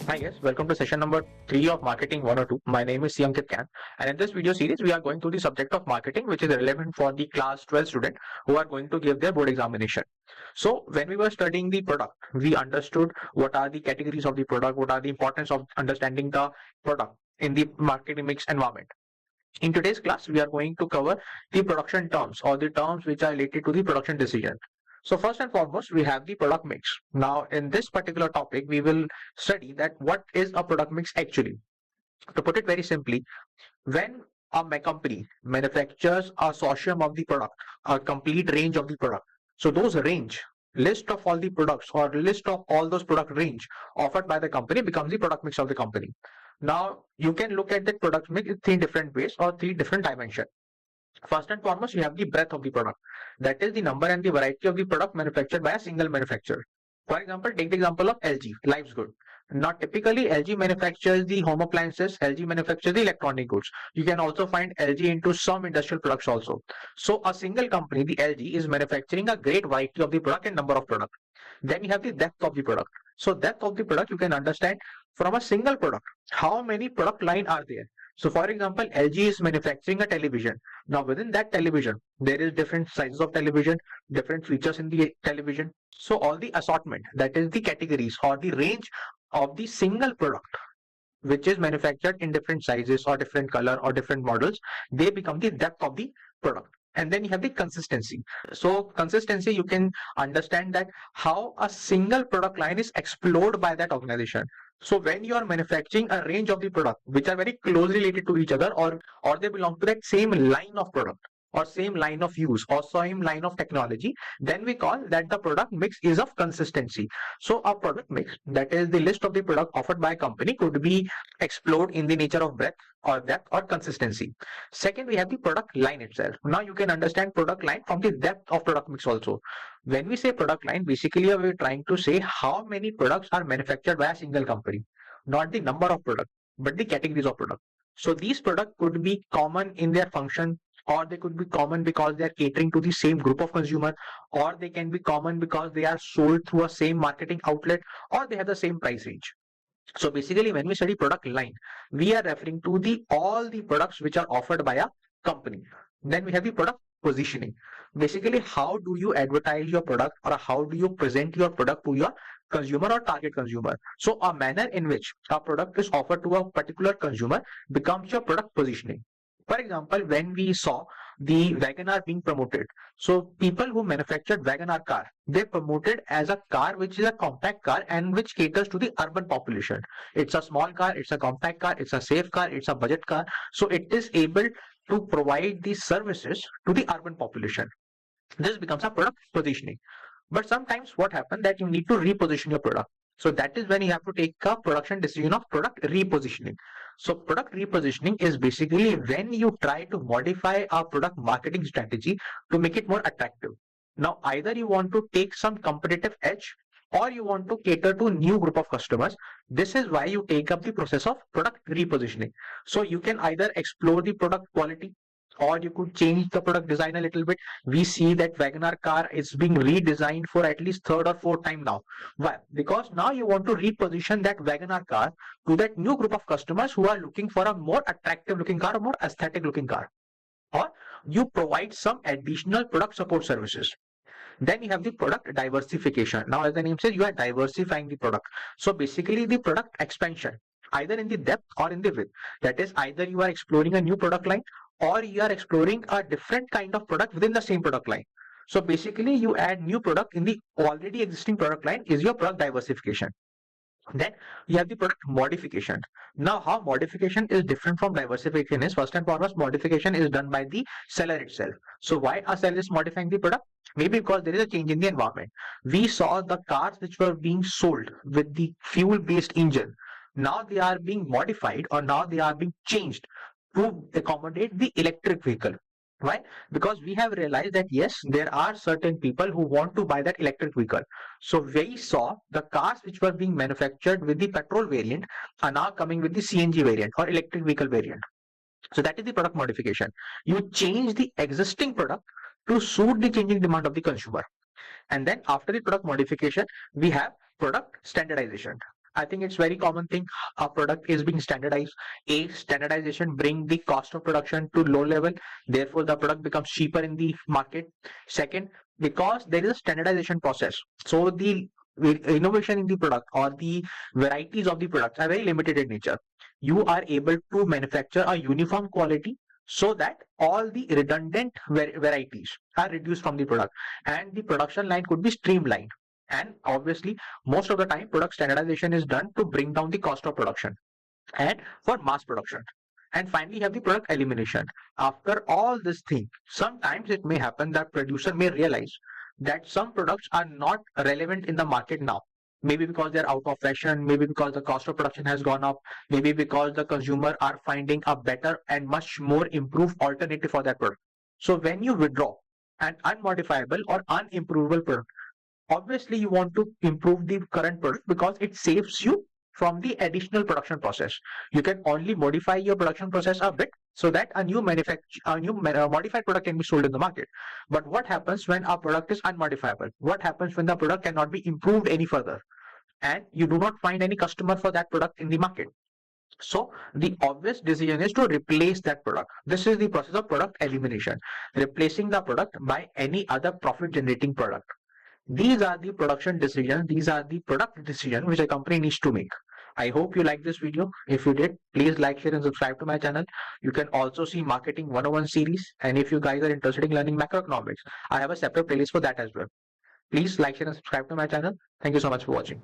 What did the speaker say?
Hi guys, welcome to session number 3 of Marketing 102. My name is Ankit Khan, and in this video series we are going through the subject of marketing which is relevant for the class 12 student who are going to give their board examination. So when we were studying the product, we understood what are the categories of the product, what are the importance of understanding the product in the marketing mix environment. In today's class, we are going to cover the production terms or the terms which are related to the production decision. So first and foremost, we have the product mix. Now, in this particular topic, we will study that what is a product mix actually. To put it very simply, when a company manufactures a consortium of the product, a complete range of the product, so those range list of all the products or list of all those product range offered by the company becomes the product mix of the company. Now you can look at that product mix in three different ways or three different dimensions. First and foremost, you have the breadth of the product. That is the number and the variety of the product manufactured by a single manufacturer. For example, take the example of LG, Life's Good. Now, typically, LG manufactures the home appliances, LG manufactures the electronic goods. You can also find LG into some industrial products also. So, a single company, the LG, is manufacturing a great variety of the product and number of product. Then you have the depth of the product. So, depth of the product, you can understand from a single product, how many product line are there. So, for example, LG is manufacturing a television. Now, within that television, there is different sizes of television, different features in the television. So, all the assortment, that is the categories or the range of the single product which is manufactured in different sizes or different color or different models, they become the depth of the product. And then you have the consistency. So consistency, you can understand that how a single product line is explored by that organization. So when you are manufacturing a range of the product which are very closely related to each other, or they belong to that same line of product or same line of use or same line of technology, then we call that the product mix is of consistency. So a product mix, that is the list of the product offered by a company, could be explored in the nature of breadth or depth or consistency. Second, we have the product line itself. Now you can understand product line from the depth of product mix also. When we say product line, basically we're trying to say how many products are manufactured by a single company, not the number of products, but the categories of product. So these products could be common in their function, or they could be common because they are catering to the same group of consumer, or they can be common because they are sold through a same marketing outlet, or they have the same price range. So basically, when we study product line, we are referring to the all the products which are offered by a company. Then we have the product positioning. Basically, how do you advertise your product or how do you present your product to your consumer or target consumer? So a manner in which a product is offered to a particular consumer becomes your product positioning. For example, when we saw the WagonR being promoted, so people who manufactured WagonR car, they promoted as a car which is a compact car and which caters to the urban population. It's a small car, it's a compact car, it's a safe car, it's a budget car. So it is able to provide these services to the urban population. This becomes a product positioning. But sometimes what happens that you need to reposition your product. So that is when you have to take a production decision of product repositioning. So product repositioning is basically when you try to modify a product marketing strategy to make it more attractive. Now, either you want to take some competitive edge or you want to cater to a new group of customers. This is why you take up the process of product repositioning. So you can either explore the product quality, or you could change the product design a little bit. We see that WagonR car is being redesigned for at least third or fourth time now. Why? Because now you want to reposition that WagonR car to that new group of customers who are looking for a more attractive looking car, a more aesthetic looking car. Or you provide some additional product support services. Then you have the product diversification. Now, as the name says, you are diversifying the product. So basically the product expansion, either in the depth or in the width. That is, either you are exploring a new product line or you are exploring a different kind of product within the same product line. So basically you add new product in the already existing product line is your product diversification. Then you have the product modification. Now, how modification is different from diversification is, first and foremost, modification is done by the seller itself. So why a seller is modifying the product? Maybe because there is a change in the environment. We saw the cars which were being sold with the fuel based engine. Now they are being modified or now they are being changed to accommodate the electric vehicle. Why? Because we have realized that yes, there are certain people who want to buy that electric vehicle. So we saw the cars which were being manufactured with the petrol variant are now coming with the CNG variant or electric vehicle variant. So that is the product modification. You change the existing product to suit the changing demand of the consumer. And then after the product modification, we have product standardization. I think it's very common thing. A product is being standardized. A standardization bring the cost of production to low level. Therefore, the product becomes cheaper in the market. Second, because there is a standardization process, so the innovation in the product or the varieties of the products are very limited in nature. You are able to manufacture a uniform quality so that all the redundant varieties are reduced from the product, and the production line could be streamlined. And obviously, most of the time product standardization is done to bring down the cost of production and for mass production. And finally, you have the product elimination. After all this thing, sometimes it may happen that producer may realize that some products are not relevant in the market now. Maybe because they're out of fashion, maybe because the cost of production has gone up, maybe because the consumer are finding a better and much more improved alternative for that product. So when you withdraw an unmodifiable or unimprovable product, obviously you want to improve the current product because it saves you from the additional production process. You can only modify your production process a bit so that a modified product can be sold in the market. But what happens when a product is unmodifiable? What happens when the product cannot be improved any further and you do not find any customer for that product in the market? So the obvious decision is to replace that product. This is the process of product elimination, replacing the product by any other profit generating product. These are the production decisions, these are the product decisions which a company needs to make. I hope you like this video. If you did, please like, share and subscribe to my channel. You can also see Marketing 101 series, and if you guys are interested in learning macroeconomics, I have a separate playlist for that as well. Please like, share and subscribe to my channel. Thank you so much for watching.